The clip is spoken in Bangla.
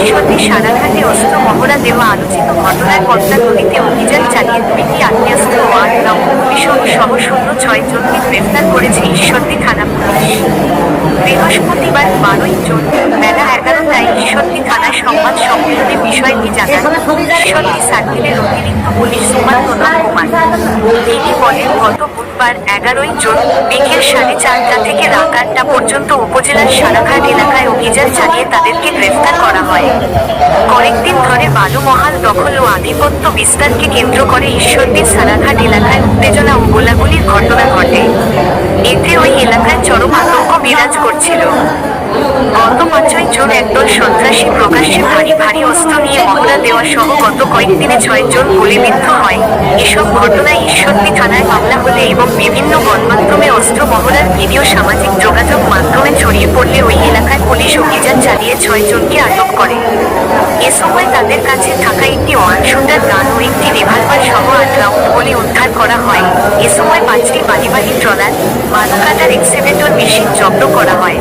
ঈশ্বরদী সারাঘাটে অস্ত্র মহড়া দেওয়া আলোচিত ঘটনায় পদ্মা নদীতে অভিযান চালিয়ে 2টি আগ্নেয়াস্ত্র ও 8 রাউন্ড গুলিসহ 6 জনকে গ্রেফতার করেছে ঈশ্বরদী থানা পুলিশ। বৃহস্পতিবার 12 জুন বেলা 11টায় ঈশ্বরদী থানায় সংবাদ সম্মেলনে বিষয়টি জানান ঈশ্বরদী সার্কেলের অতিরিক্ত পুলিশ সুপার প্রণব কুমার। তিনি বলেন, গত বুধবার 11 জুন বিকেল 4:30টা থেকে রাত 8টা পর্যন্ত উপজেলার সারাঘাট এলাকায় অভিযান চালিয়ে তাদেরকে গ্রেফতার করা হয়। কয়েকদিন ধরে বালুমহাল দখল ও আধিপত্য বিস্তারকে কেন্দ্র করে ঈশ্বরদীর সারাঘাট এলাকায় উত্তেজনা ও গোলাগুলির ঘটনা ঘটে। এতে ওই এলাকায় চরম আতঙ্ক বিরাজ করছিল। গত 5 জুন একদল সন্ত্রাসী প্রকাশ্যে ভারী অস্ত্র নিয়ে মহড়া দেওয়া সহ গত কয়েকদিনে 6 জন গুলিবিদ্ধ হয়। এসব ঘটনায় ঈশ্বরদী থানায় মামলা হলে এবং বিভিন্ন গণমাধ্যমে অস্ত্র মহড়ার ভিডিও সামাজিক যোগাযোগ মাধ্যমে ছড়িয়ে পড়লে ওই এলাকায় পুলিশ অভিযান চালিয়ে 6 জনকে আটক করে। এ সময় তাদের কাছে থাকা একটি ওয়ান-শুটার গান ও একটি রিভলভার সহ 8 রাউন্ড গুলি উদ্ধার করা হয়। এ সময় 5টি বালিবাহী ট্রলার, বালু কাটার এক্সকেভেটর মেশিন জব্দ করা হয়।